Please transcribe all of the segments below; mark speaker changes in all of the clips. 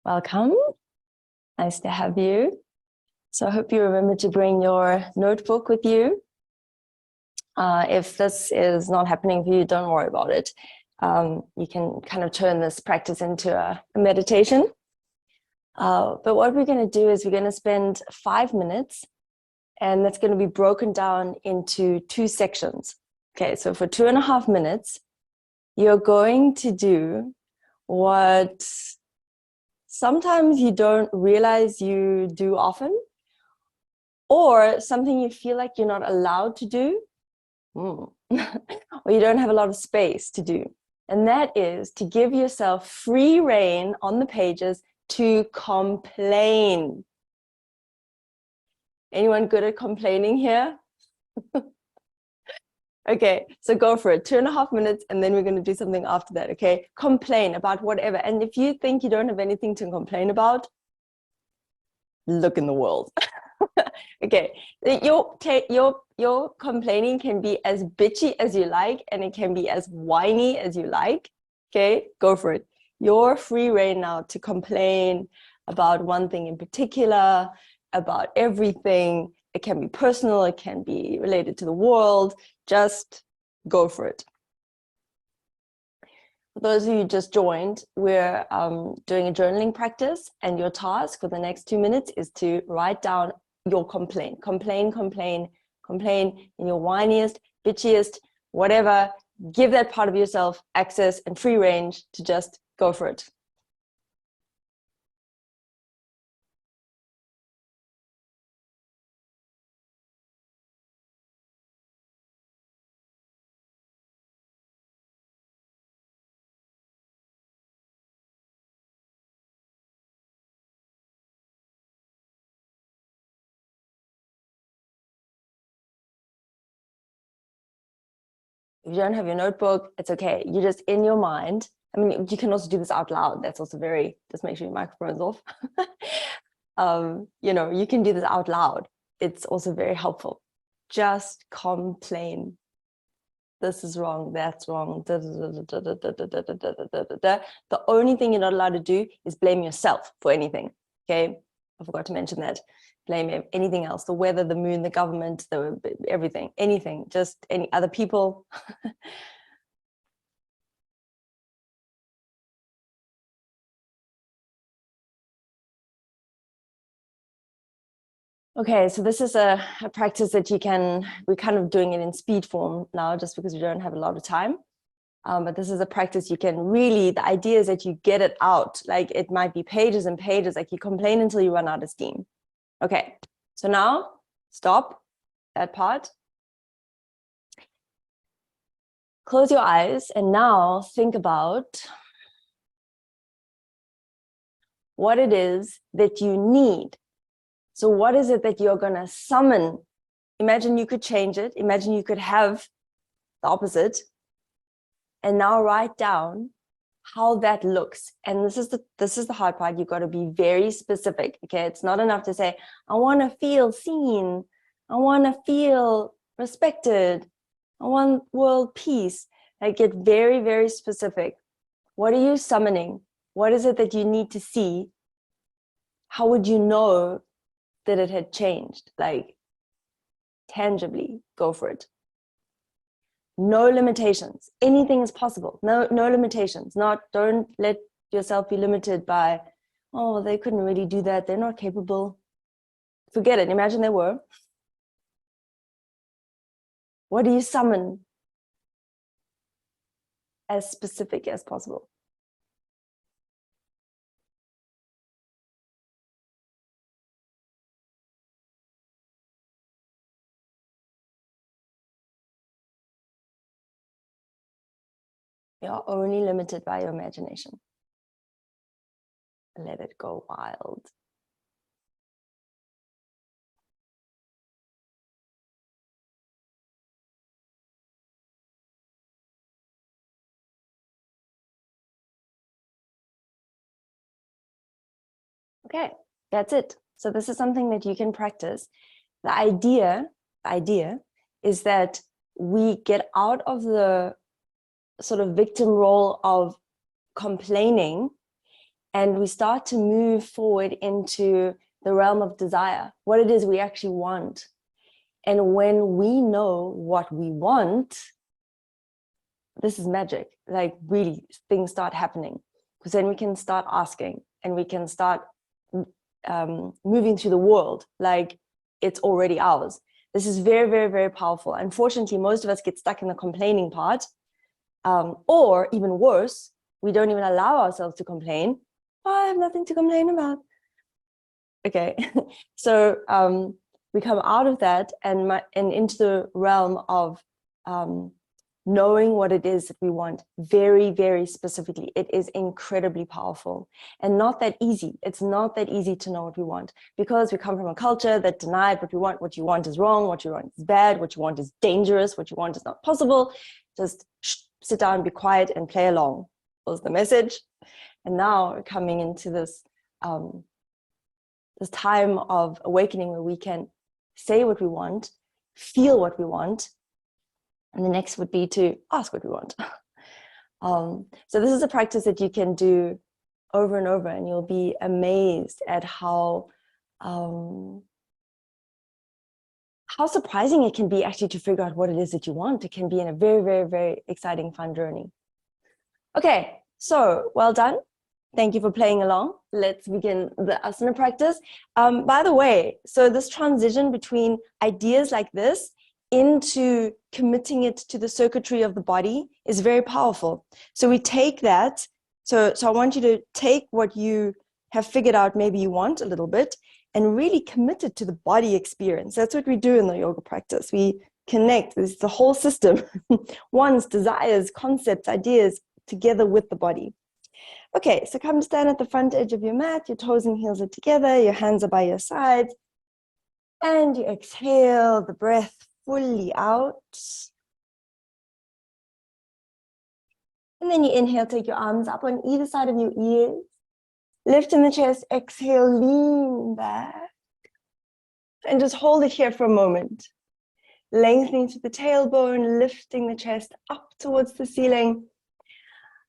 Speaker 1: Welcome. Nice to have you. So I hope you remember to bring your notebook with you. If this is not happening for you, don't worry about it. You can kind of turn this practice into a meditation. But what we're going to do is we're going to spend 5 minutes, and that's going to be broken down into 2 sections. Okay, so for 2.5 minutes, you're going to do what sometimes you don't realize you do often, or something you feel like you're not allowed to do, or you don't have a lot of space to do. And that is to give yourself free rein on the pages to complain. Anyone good at complaining here? Okay, so go for it. 2.5 minutes, and then we're going to do something after that, okay? Complain about whatever. And if you think you don't have anything to complain about, look in the world. Okay, your complaining can be as bitchy as you like, and it can be as whiny as you like. Okay, go for it. You're free rein now to complain about one thing in particular, about everything. It can be personal, it can be related to the world. Just go for it. For those of you who just joined, we're doing a journaling practice, and your task for the next 2 minutes is to write down your complaint in your whiniest, bitchiest, whatever. Give that part of yourself access and free range to just go for it. If you don't have your notebook, it's okay. You're just in your mind. I mean, you can also do this out loud. That's also just make sure your microphone's off. You can do this out loud. It's also very helpful. Just complain. This is wrong, that's wrong. The only thing you're not allowed to do is blame yourself for anything, okay? I forgot to mention that. Blame anything else, the weather, the moon, the government, everything, anything, just any other people. Okay, so this is a practice that we're kind of doing it in speed form now, just because we don't have a lot of time. But this is a practice you can really, the idea is that you get it out. Like, it might be pages and pages, like you complain until you run out of steam. Okay, so now stop that part. Close your eyes, and now think about what it is that you need. So what is it that you're going to summon? Imagine you could change it. Imagine you could have the opposite. And now write down how that looks. And this is the hard part. You've got to be very specific. Okay, it's not enough to say, I want to feel seen. I want to feel respected. I want world peace. Like, get very, very specific. What are you summoning? What is it that you need to see? How would you know that it had changed? Like, tangibly, go for it. No limitations. Anything is possible. No limitations. Don't let yourself be limited by, oh, they couldn't really do that. They're not capable. Forget it. Imagine they were. What do you summon? As specific as possible. You're only limited by your imagination. Let it go wild. Okay, that's it. So this is something that you can practice. The idea is that we get out of the sort of victim role of complaining, and we start to move forward into the realm of desire, what it is we actually want. And when we know what we want, this is magic. Like really, things start happening, because then we can start asking and we can start moving through the world like it's already ours. This is very, very, very powerful. Unfortunately, most of us get stuck in the complaining part, or even worse, we don't even allow ourselves to complain. Oh, I have nothing to complain about. Okay, so we come out of that and into the realm of knowing what it is that we want very, very specifically. It is incredibly powerful and not that easy. It's not that easy to know what we want, because we come from a culture that denied what we want. What you want is wrong. What you want is bad. What you want is dangerous. What you want is not possible. Just sit down, be quiet, and play along was the message. And now we're coming into this this time of awakening where we can say what we want, feel what we want, and the next would be to ask what we want. So this is a practice that you can do over and over, and you'll be amazed at how surprising it can be actually to figure out what it is that you want. It can be in a very, very, very exciting, fun journey. Okay, so well done. Thank you for playing along. Let's begin the asana practice. By the way, so this transition between ideas like this into committing it to the circuitry of the body is very powerful. So we take that. So I want you to take what you have figured out maybe you want a little bit and really commit it to the body experience. That's what we do in the yoga practice. We connect this the whole system, wants, desires, concepts, ideas together with the body. Okay, so come stand at the front edge of your mat. Your toes and heels are together. Your hands are by your sides. And you exhale the breath fully out. And then you inhale, take your arms up on either side of your ears. Lift in the chest, exhale, lean back. And just hold it here for a moment. Lengthening to the tailbone, lifting the chest up towards the ceiling.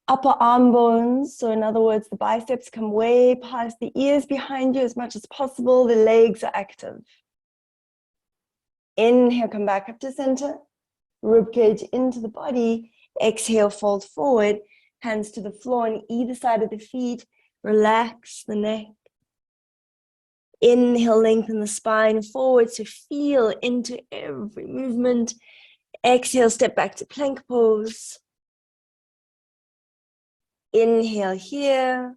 Speaker 1: Upper arm bones, so in other words, the biceps come way past the ears behind you as much as possible. The legs are active. Inhale, come back up to center. Ribcage into the body. Exhale, fold forward. Hands to the floor on either side of the feet. Relax the neck. Inhale, lengthen the spine forward, so feel into every movement. Exhale, step back to plank pose. Inhale here.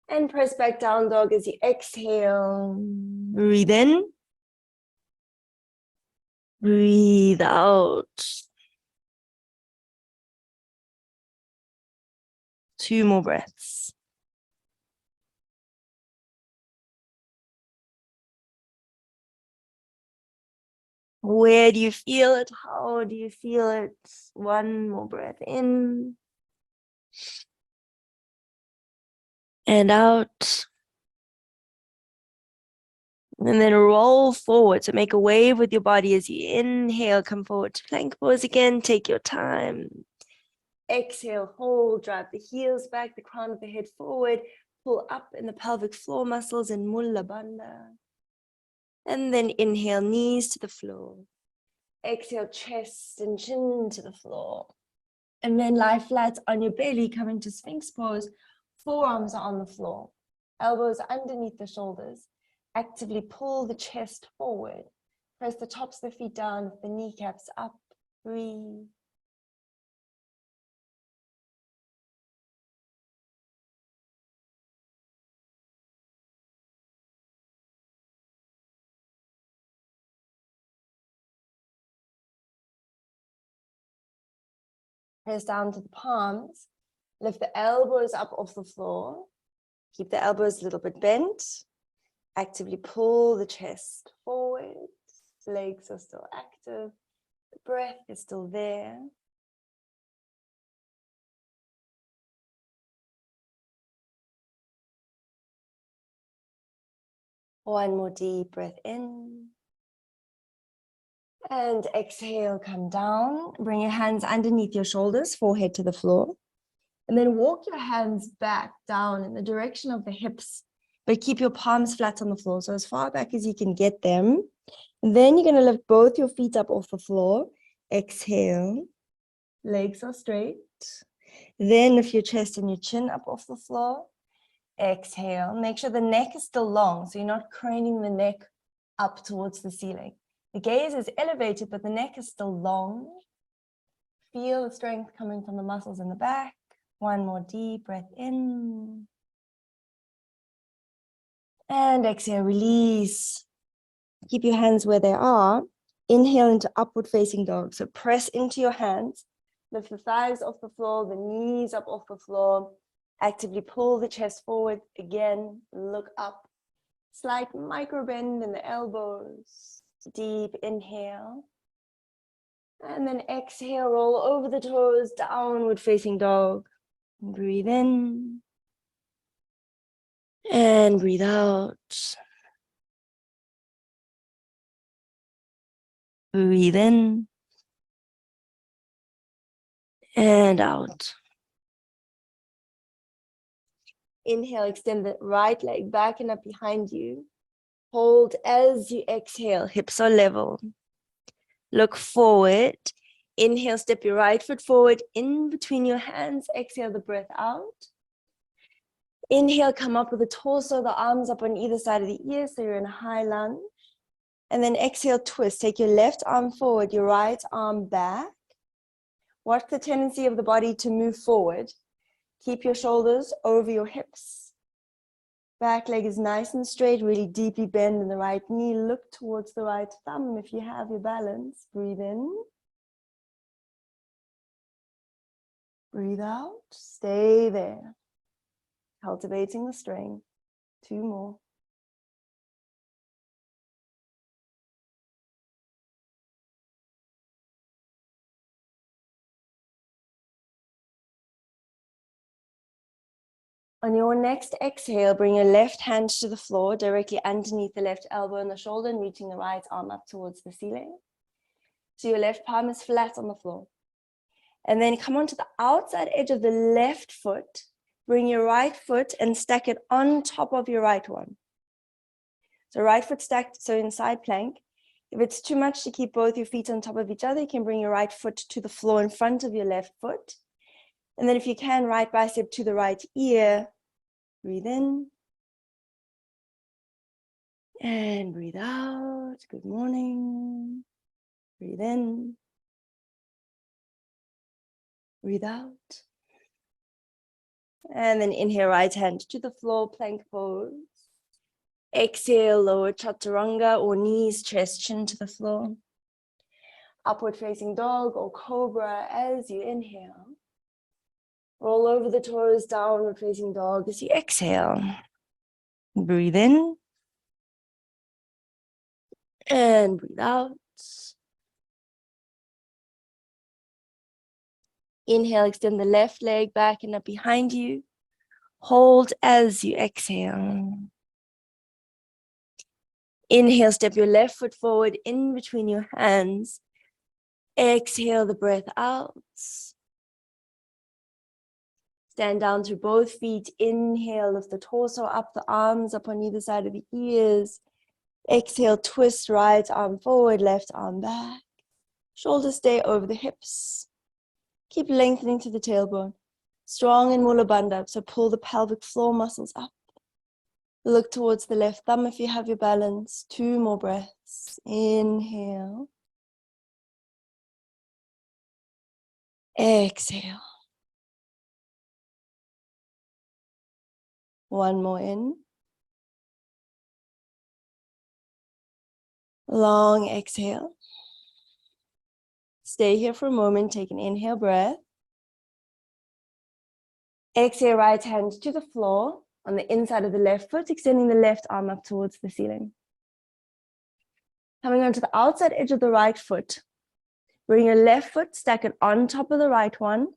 Speaker 1: And press back down dog as you exhale. Breathe in. Breathe out. 2 more breaths. Where do you feel it? How do you feel it? 1 more breath in. And out. And then roll forward. So make a wave with your body as you inhale. Come forward to plank pose again. Take your time. Exhale, hold, drive the heels back, the crown of the head forward. Pull up in the pelvic floor muscles in Mula Bandha. And then inhale, knees to the floor. Exhale, chest and chin to the floor. And then lie flat on your belly, come into Sphinx pose. Forearms are on the floor. Elbows underneath the shoulders. Actively pull the chest forward. Press the tops of the feet down with the kneecaps up. Breathe. Press down to the palms. Lift the elbows up off the floor. Keep the elbows a little bit bent. Actively pull the chest forward. Legs are still active. The breath is still there. One more deep breath in. And exhale, come down. Bring your hands underneath your shoulders, forehead to the floor. And then walk your hands back down in the direction of the hips, but keep your palms flat on the floor. So as far back as you can get them. And then you're going to lift both your feet up off the floor. Exhale. Legs are straight. Then lift your chest and your chin up off the floor. Exhale. Make sure the neck is still long, so you're not craning the neck up towards the ceiling. The gaze is elevated, but the neck is still long. Feel the strength coming from the muscles in the back. One more deep breath in. And exhale, release. Keep your hands where they are. Inhale into upward facing dog. So press into your hands. Lift the thighs off the floor, the knees up off the floor. Actively pull the chest forward. Again, look up. Slight micro bend in the elbows. Deep inhale. And then exhale, roll over the toes, downward facing dog. Breathe in. And breathe out. Breathe in. And out. Inhale, extend the right leg back and up behind you. Hold as you exhale, hips are level. Look forward. Inhale, step your right foot forward in between your hands. Exhale the breath out. Inhale, come up with the torso, the arms up on either side of the ear, so you're in a high lunge. And then exhale, twist. Take your left arm forward, your right arm back. Watch the tendency of the body to move forward. Keep your shoulders over your hips. Back leg is nice and straight, really deeply bend in the right knee. Look towards the right thumb if you have your balance. Breathe in. Breathe out. Stay there. Cultivating the strength. 2 more. On your next exhale, bring your left hand to the floor, directly underneath the left elbow and the shoulder, and reaching the right arm up towards the ceiling. So your left palm is flat on the floor. And then come onto the outside edge of the left foot. Bring your right foot and stack it on top of your right one. So right foot stacked, so in side plank. If it's too much to keep both your feet on top of each other, you can bring your right foot to the floor in front of your left foot. And then if you can, right bicep to the right ear. Breathe in. And breathe out. Good morning. Breathe in. Breathe out. And then inhale, right hand to the floor, plank pose. Exhale, lower chaturanga or knees, chest, chin to the floor. Upward facing dog or cobra as you inhale. Roll over the toes, downward facing dog as you exhale. Breathe in. And breathe out. Inhale, extend the left leg back and up behind you. Hold as you exhale. Inhale, step your left foot forward in between your hands. Exhale the breath out. Stand down through both feet. Inhale, lift the torso up, the arms up on either side of the ears. Exhale, twist right arm forward, left arm back. Shoulders stay over the hips. Keep lengthening to the tailbone. Strong in Mula Bandha, so pull the pelvic floor muscles up. Look towards the left thumb if you have your balance. 2 more breaths. Inhale. Exhale. 1 more in. Long exhale. Stay here for a moment. Take an inhale breath. Exhale, right hand to the floor on the inside of the left foot, extending the left arm up towards the ceiling. Coming onto the outside edge of the right foot. Bring your left foot, stack it on top of the right one,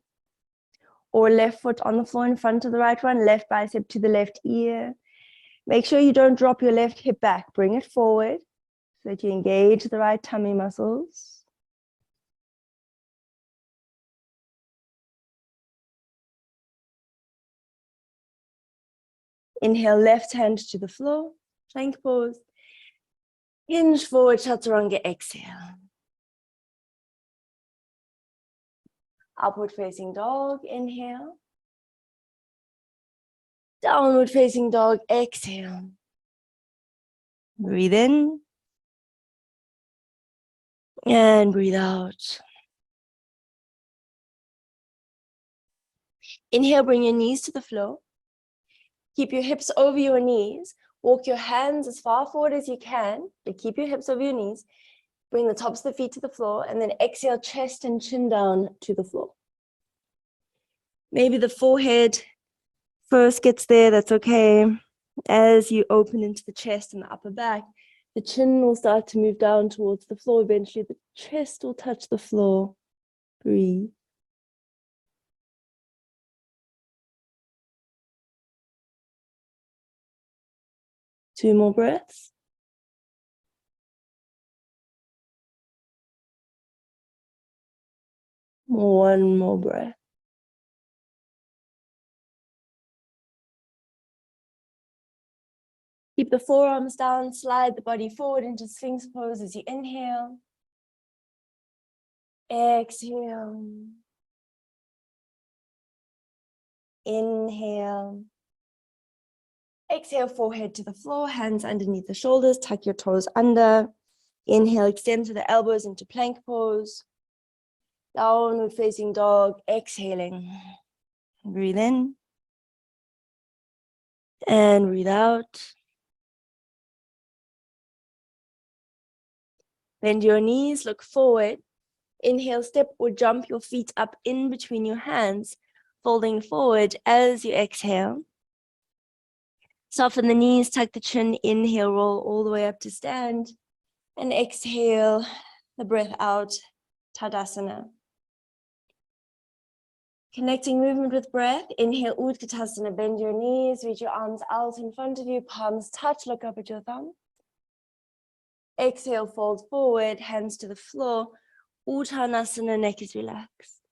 Speaker 1: or left foot on the floor in front of the right one, left bicep to the left ear. Make sure you don't drop your left hip back. Bring it forward so that you engage the right tummy muscles. Inhale, left hand to the floor, plank pose. Hinge forward, chaturanga, exhale. Upward facing dog, inhale. Downward facing dog, exhale. Breathe in. And breathe out. Inhale, bring your knees to the floor. Keep your hips over your knees. Walk your hands as far forward as you can, but keep your hips over your knees. Bring the tops of the feet to the floor, and then exhale, chest and chin down to the floor. Maybe the forehead first gets there, that's okay. As you open into the chest and the upper back, the chin will start to move down towards the floor. Eventually, the chest will touch the floor. Breathe. Two more breaths. One more breath. Keep the forearms down, slide the body forward into Sphinx pose as you inhale. Exhale. Inhale. Exhale, forehead to the floor, hands underneath the shoulders, tuck your toes under. Inhale, extend to the elbows into plank pose. Downward facing dog, exhaling. Breathe in. And breathe out. Bend your knees, look forward. Inhale, step or jump your feet up in between your hands, folding forward as you exhale. Soften the knees, tuck the chin, inhale, roll all the way up to stand. And exhale the breath out, Tadasana. Connecting movement with breath, inhale, Utkatasana, bend your knees, reach your arms out in front of you, palms touch, look up at your thumb. Exhale, fold forward, hands to the floor, Uttanasana, neck is relaxed.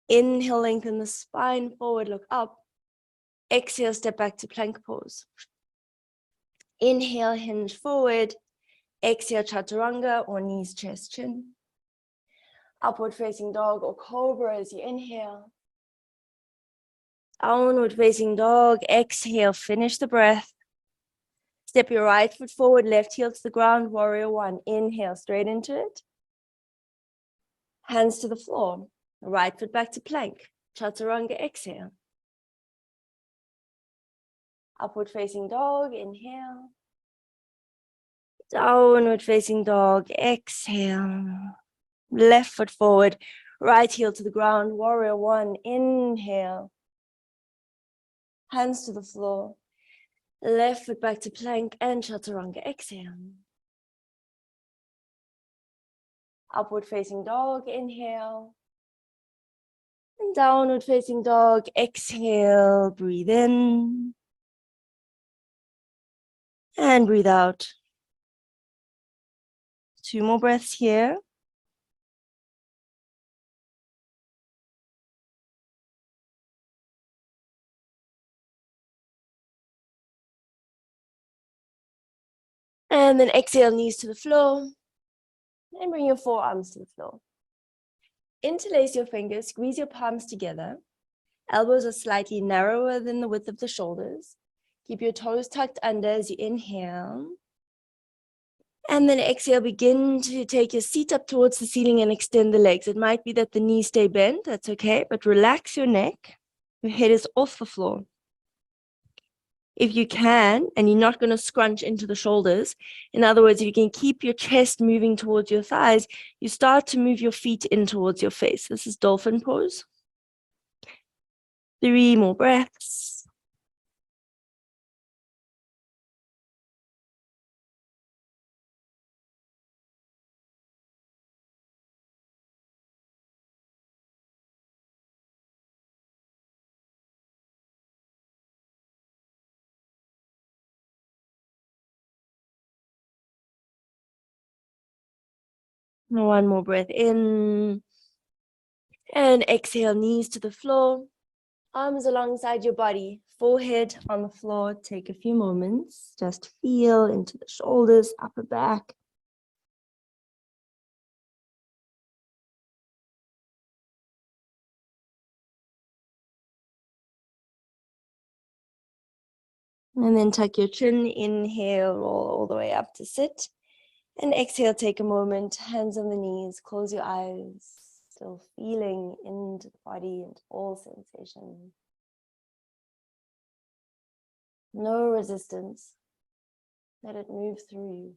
Speaker 1: Inhale, lengthen the spine forward, look up. Exhale, step back to plank pose. Inhale, hinge forward. Exhale, chaturanga or knees, chest, chin. Upward facing dog or cobra as you inhale. Downward facing dog, exhale, finish the breath. Step your right foot forward, left heel to the ground, warrior one. Inhale, straight into it. Hands to the floor, right foot back to plank. Chaturanga, exhale. Upward facing dog, inhale. Downward facing dog, exhale. Left foot forward, right heel to the ground, warrior one, inhale. Hands to the floor, left foot back to plank and chaturanga, exhale. Upward facing dog, inhale. And downward facing dog, exhale, breathe in. And breathe out. Two more breaths here. And then exhale, knees to the floor. And bring your forearms to the floor. Interlace your fingers, squeeze your palms together. Elbows are slightly narrower than the width of the shoulders. Keep your toes tucked under as you inhale. And then exhale, begin to take your seat up towards the ceiling and extend the legs. It might be that the knees stay bent, that's okay, but relax your neck. Your head is off the floor. If you can, and you're not going to scrunch into the shoulders, in other words, if you can keep your chest moving towards your thighs, you start to move your feet in towards your face. This is dolphin pose. 3 more breaths. One more breath in. And exhale, knees to the floor. Arms alongside your body. forehead on the floor. Take a few moments. Just feel into the shoulders, upper back. And then tuck your chin, inhale, roll all the way up to sit. And exhale, take a moment, hands on the knees, close your eyes, still feeling into the body and all sensations. No resistance. Let it move through you.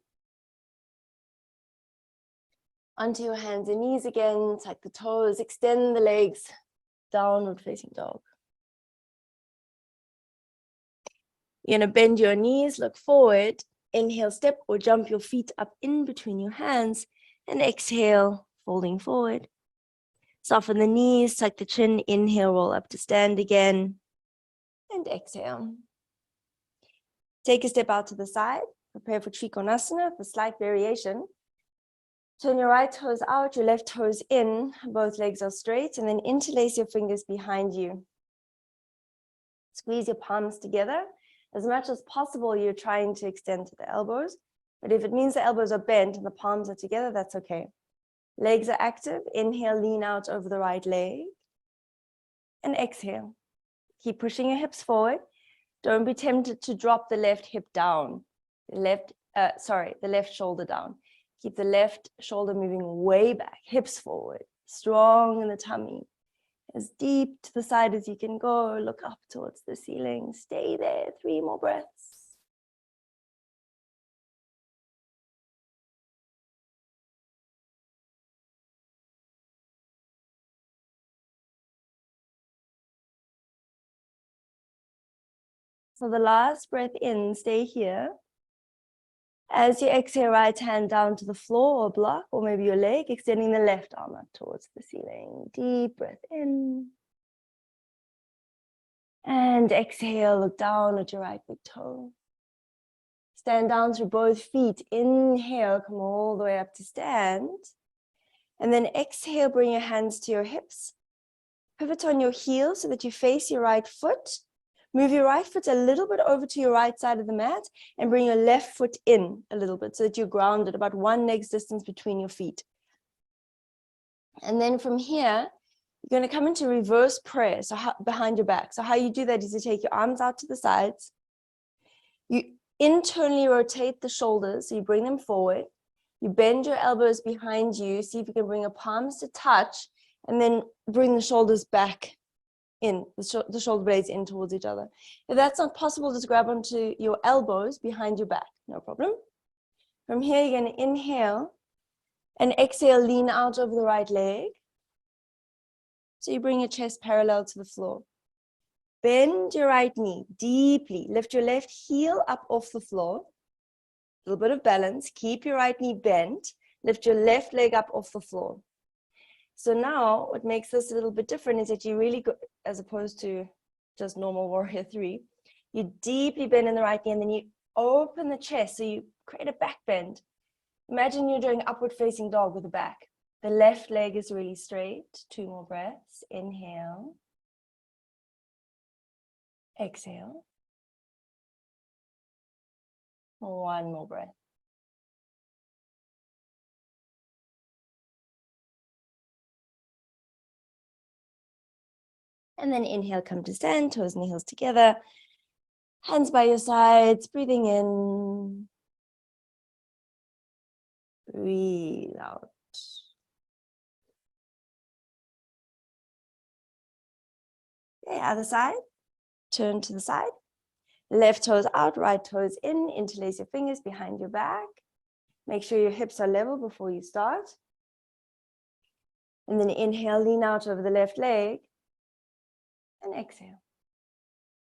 Speaker 1: Onto your hands and knees again, tuck the toes, extend the legs, downward facing dog. You're going to bend your knees, look forward, inhale, step or jump your feet up in between your hands, and exhale, folding forward. Soften the knees, tuck the chin, inhale, roll up to stand again, and exhale. Take a step out to the side, prepare for Trikonasana, for slight variation. Turn your right toes out, your left toes in, both legs are straight, and then interlace your fingers behind you. Squeeze your palms together. As much as possible, you're trying to extend to the elbows, but if it means the elbows are bent and the palms are together, that's okay. Legs are active. Inhale, lean out over the right leg, and exhale. Keep pushing your hips forward. Don't be tempted to drop the left hip down, the left shoulder down. Keep the left shoulder moving way back, hips forward, strong in the tummy. As deep to the side as you can go, look up towards the ceiling. Stay there, 3 more breaths. So the last breath in, stay here. As you exhale, right hand down to the floor or block, or maybe your leg, extending the left arm up towards the ceiling. Deep breath in. And exhale, look down at your right big toe. Stand down through both feet. Inhale, come all the way up to stand. And then exhale, bring your hands to your hips. Pivot on your heels so that you face your right foot. Move your right foot a little bit over to your right side of the mat and bring your left foot in a little bit so that you're grounded, about 1 leg's distance between your feet. And then from here, you're going to come into reverse prayer, so behind your back. So how you do that is you take your arms out to the sides. You internally rotate the shoulders, so you bring them forward. You bend your elbows behind you. See if you can bring your palms to touch, and then bring the shoulders back in, the shoulder blades in towards each other. If that's not possible, just grab onto your elbows behind your back, no problem. From here, you're going to inhale and exhale, lean out over the right leg. So you bring your chest parallel to the floor. Bend your right knee deeply. Lift your left heel up off the floor. A little bit of balance. Keep your right knee bent. Lift your left leg up off the floor. So now what makes this a little bit different is that you really go, as opposed to just normal warrior 3, you deeply bend in the right knee and then you open the chest. So you create a back bend. Imagine you're doing upward facing dog with the back. The left leg is really straight. 2 more breaths. Inhale. Exhale. 1 more breath. And then inhale, come to stand, toes and heels together. Hands by your sides, breathing in. Breathe out. Okay, other side. Turn to the side. Left toes out, right toes in. Interlace your fingers behind your back. Make sure your hips are level before you start. And then inhale, lean out over the left leg. And exhale.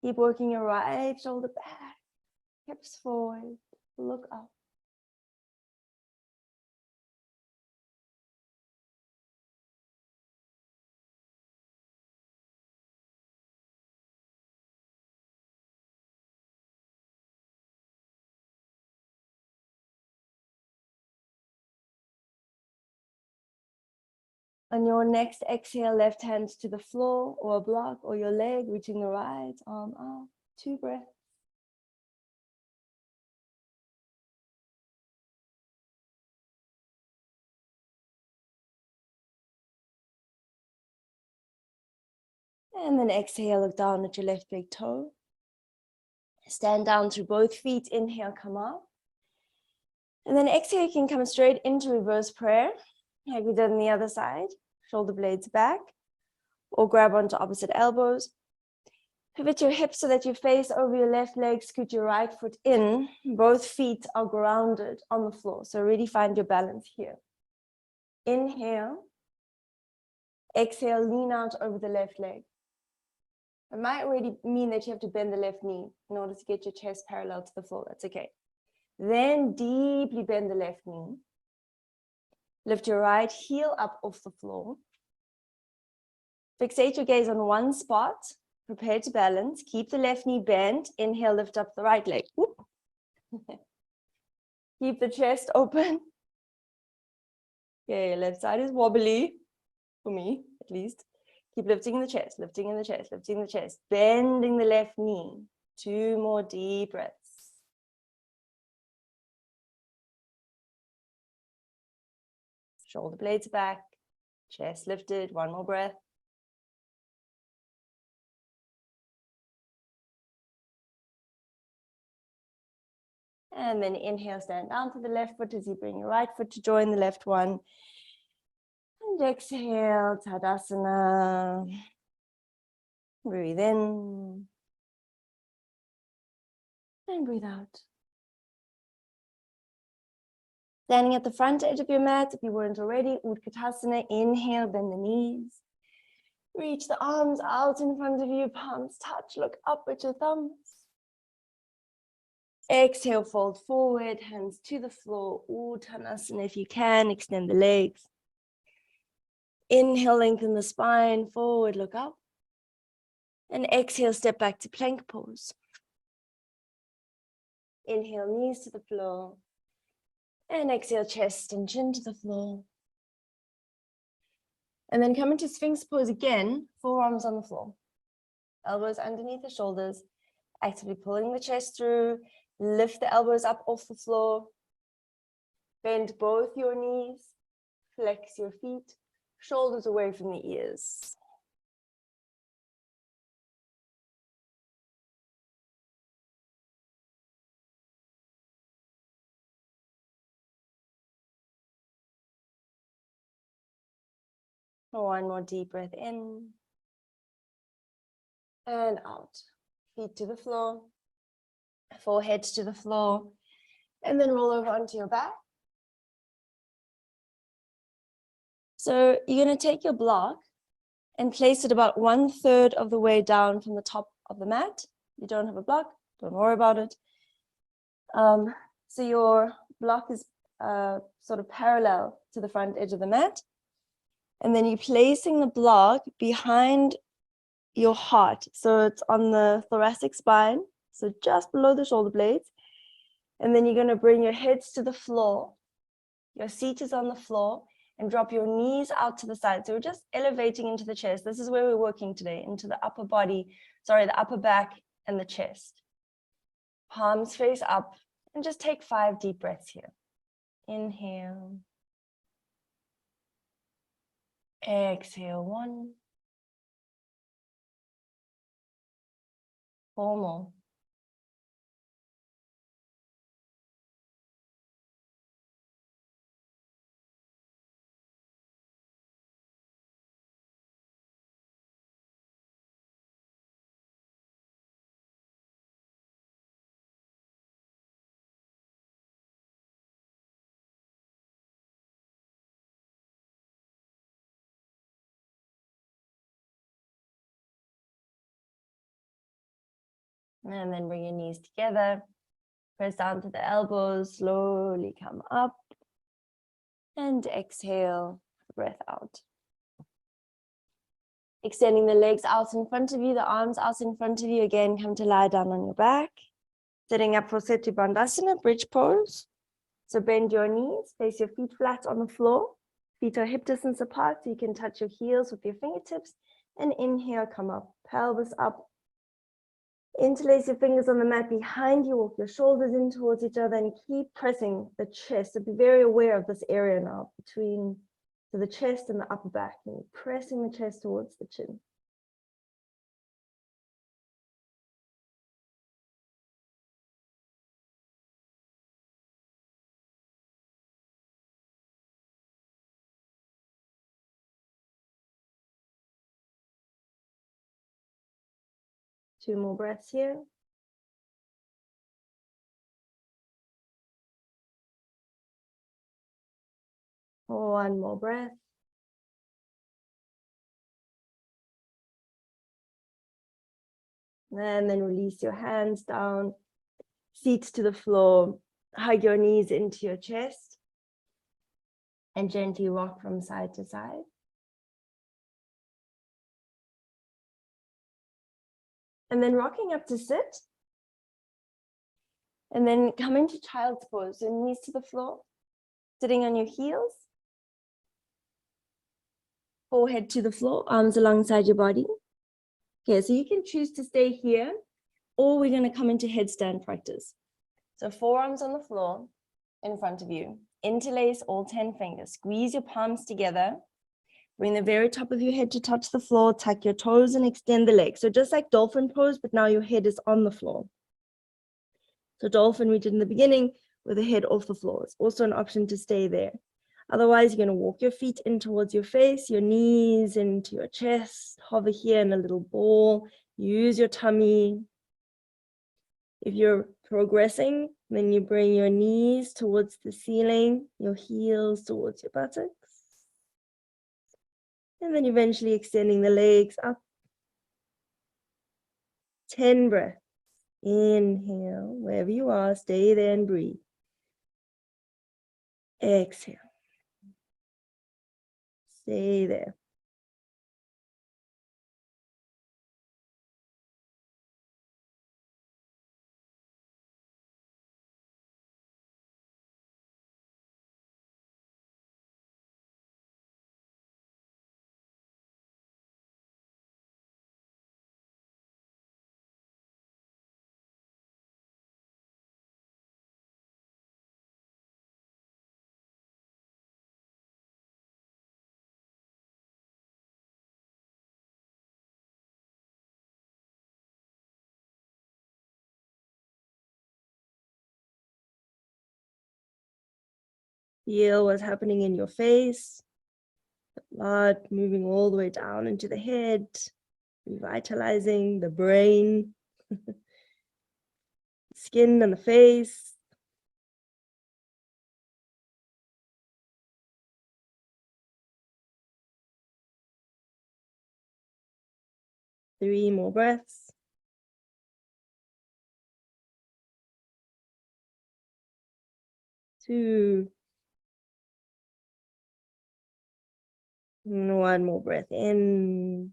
Speaker 1: Keep working your right shoulder back. Hips forward. Look up. On your next exhale, left hand to the floor or a block or your leg, reaching the right arm up. 2 breaths. And then exhale, look down at your left big toe. Stand down through both feet. Inhale, come up. And then exhale, you can come straight into reverse prayer, like we did on the other side. Shoulder blades back, or grab onto opposite elbows. Pivot your hips so that you face over your left leg, scoot your right foot in. Both feet are grounded on the floor, so really find your balance here. Inhale. Exhale, lean out over the left leg. It might already mean that you have to bend the left knee in order to get your chest parallel to the floor. That's okay. Then deeply bend the left knee. Lift your right heel up off the floor. Fixate your gaze on one spot. Prepare to balance. Keep the left knee bent. Inhale, lift up the right leg. Keep the chest open. Okay, left side is wobbly, for me at least. Keep lifting the chest, lifting in the chest, lifting the chest. Bending the left knee. 2 more deep breaths. Shoulder blades back, chest lifted, 1 more breath. And then inhale, stand down to the left foot as you bring your right foot to join the left one. And exhale, Tadasana. Breathe in. And breathe out. Standing at the front edge of your mat, if you weren't already, Utkatasana. Inhale, bend the knees. Reach the arms out in front of you, palms touch, look up with your thumbs. Exhale, fold forward, hands to the floor, Uttanasana if you can, extend the legs. Inhale, lengthen the spine, forward, look up. And exhale, step back to plank pose. Inhale, knees to the floor. And exhale, chest and chin to the floor. And then come into Sphinx pose again, forearms on the floor. Elbows underneath the shoulders, actively pulling the chest through. Lift the elbows up off the floor. Bend both your knees. Flex your feet. Shoulders away from the ears. One more deep breath in. And out. Feet to the floor. Forehead to the floor. And then roll over onto your back. So you're going to take your block and place it about 1/3 of the way down from the top of the mat. You don't have a block, don't worry about it. So your block is sort of parallel to the front edge of the mat. And then you're placing the block behind your heart. So it's on the thoracic spine, so just below the shoulder blades. And then you're going to bring your heads to the floor. Your seat is on the floor, and drop your knees out to the side. So we're just elevating into the chest. This is where we're working today, into the upper body, the upper back and the chest. Palms face up, and just take 5 deep breaths here. Inhale. Exhale, 1. 4 more. And then bring your knees together. Press down to the elbows. Slowly come up. And exhale, breath out. Extending the legs out in front of you, the arms out in front of you. Again, come to lie down on your back. Sitting up for Setu Bandhasana, bridge pose. So bend your knees, place your feet flat on the floor. Feet are hip distance apart, so you can touch your heels with your fingertips. And inhale, come up, pelvis up. Interlace your fingers on the mat behind you, walk your shoulders in towards each other and keep pressing the chest. So be very aware of this area now between the chest and the upper back, and pressing the chest towards the chin. Two more breaths here. One more breath. And then release your hands down, feet to the floor, hug your knees into your chest, and gently rock from side to side. And then rocking up to sit. And then come into child's pose, so knees to the floor, sitting on your heels. Forehead to the floor, arms alongside your body. Okay, so you can choose to stay here, or we're going to come into headstand practice. So forearms on the floor in front of you. Interlace all 10 fingers. Squeeze your palms together. Bring the very top of your head to touch the floor. Tuck your toes and extend the legs. So just like dolphin pose, but now your head is on the floor. So dolphin we did in the beginning with the head off the floor. It's also an option to stay there. Otherwise, you're going to walk your feet in towards your face, your knees into your chest, hover here in a little ball, use your tummy. If you're progressing, then you bring your knees towards the ceiling, your heels towards your buttocks. And then eventually extending the legs up. 10 breaths. Inhale, wherever you are, stay there and breathe. Exhale. Stay there. Feel what's happening in your face. The blood moving all the way down into the head, revitalizing the brain, skin and the face. Three more breaths. Two. And one more breath in.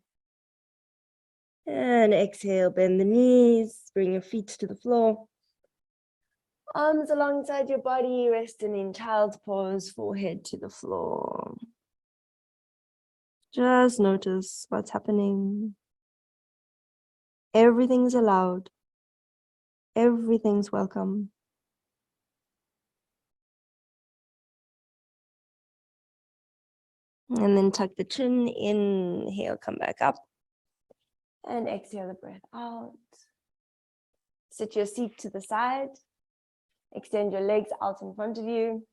Speaker 1: And exhale, bend the knees, bring your feet to the floor. Arms alongside your body, resting in child's pose, forehead to the floor. Just notice what's happening. Everything's allowed. Everything's welcome. And then tuck the chin, inhale, come back up. And exhale the breath out. Sit your seat to the side. Extend your legs out in front of you.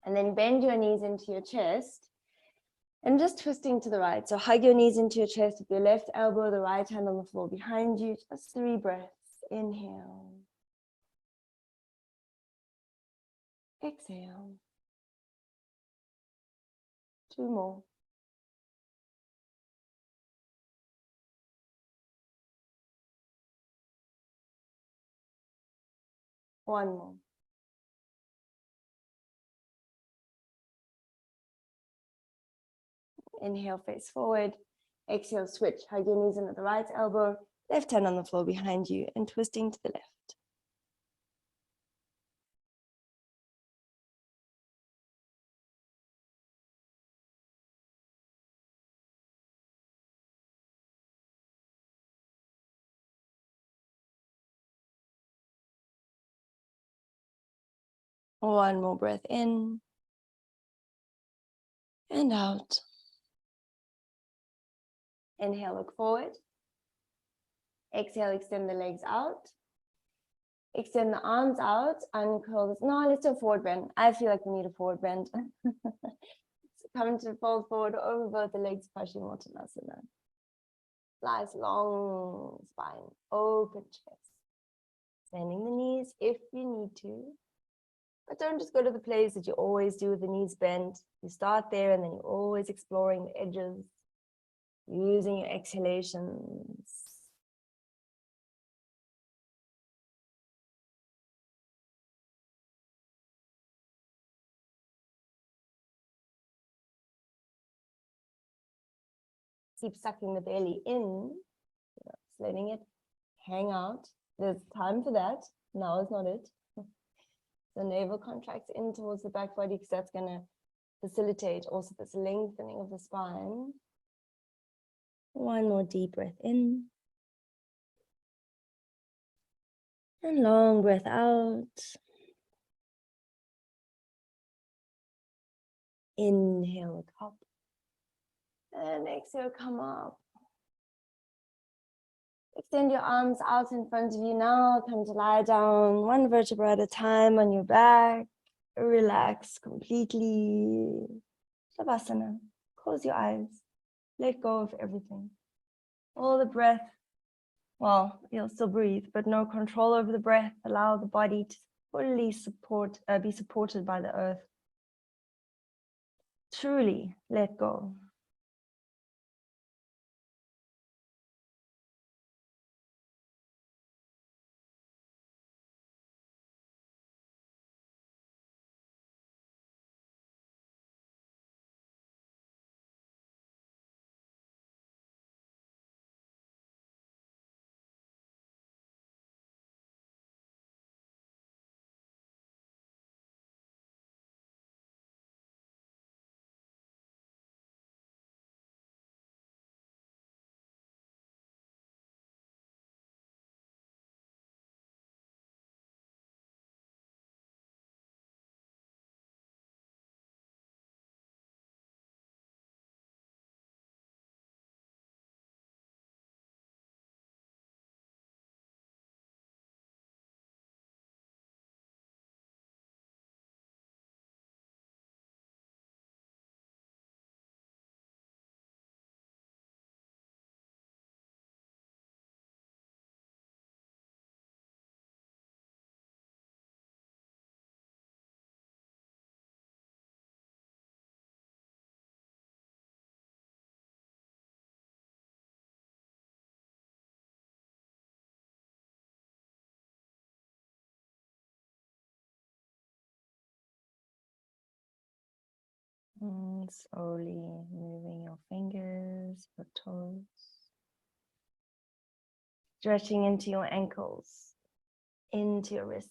Speaker 1: And then bend your knees into your chest. And just twisting to the right. So hug your knees into your chest with your left elbow, the right hand on the floor behind you. Just 3 breaths. Inhale. Exhale. 2 more. One more. Inhale, face forward. Exhale, switch. Hug your knees in at the right elbow, left hand on the floor behind you, and twisting to the left. One more breath in and out. Inhale, look forward. Exhale, extend the legs out. Extend the arms out, uncurl this. No, let's do a forward bend. I feel like we need a forward bend. Come to fold forward over both the legs, Paschimottanasana. Nice long spine, open chest. Bending the knees if you need to. But don't just go to the place that you always do with the knees bent. You start there and then you're always exploring the edges, using your exhalations. Keep sucking the belly in, just letting it hang out. There's time for that. Now is not it. The navel contracts in towards the back body because that's going to facilitate also this lengthening of the spine. One more deep breath in. And long breath out. Inhale, look up. And exhale, come up. Extend your arms out in front of you now. Come to lie down one vertebra at a time on your back. Relax completely. Shavasana. Close your eyes. Let go of everything. All the breath. Well, you'll still breathe, but no control over the breath. Allow the body to fully be supported by the earth. Truly let go. Slowly moving your fingers, your toes, stretching into your ankles, into your wrists,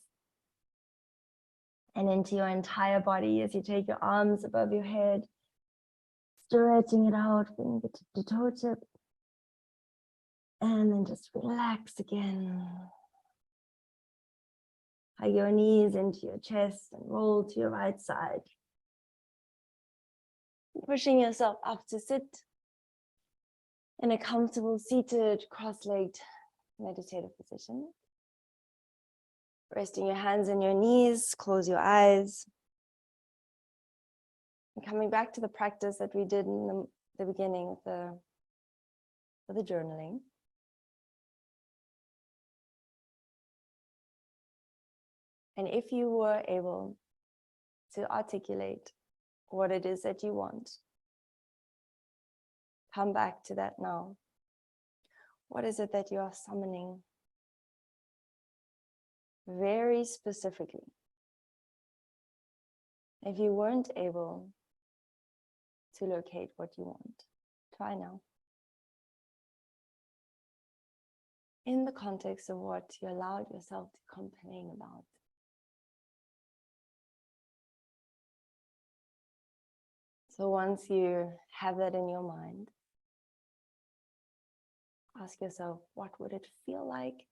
Speaker 1: and into your entire body as you take your arms above your head, stretching it out, fingertip to toe tip, and then just relax again. Hug your knees into your chest and roll to your right side. Pushing yourself up to sit in a comfortable seated cross-legged meditative position. Resting your hands on your knees, close your eyes. And coming back to the practice that we did in the beginning of the journaling. And if you were able to articulate what it is that you want, come back to that now. What is it that you are summoning? Very specifically. If you weren't able to locate what you want, try now. In the context of what you allowed yourself to complain about. So once you have that in your mind, ask yourself, what would it feel like?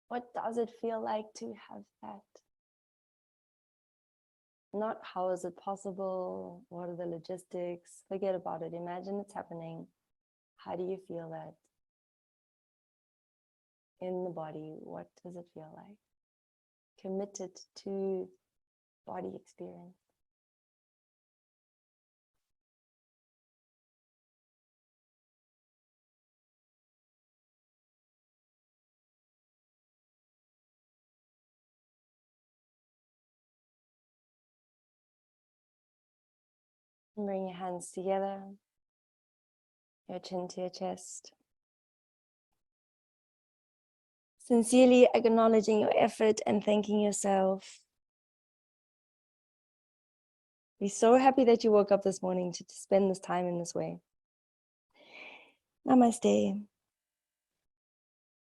Speaker 1: What does it feel like to have that? Not how is it possible? What are the logistics? Forget about it. Imagine it's happening. How do you feel that in the body? What does it feel like? Committed to body experience. And bring your hands together, your chin to your chest. Sincerely acknowledging your effort and thanking yourself. Be so happy that you woke up this morning to spend this time in this way. Namaste.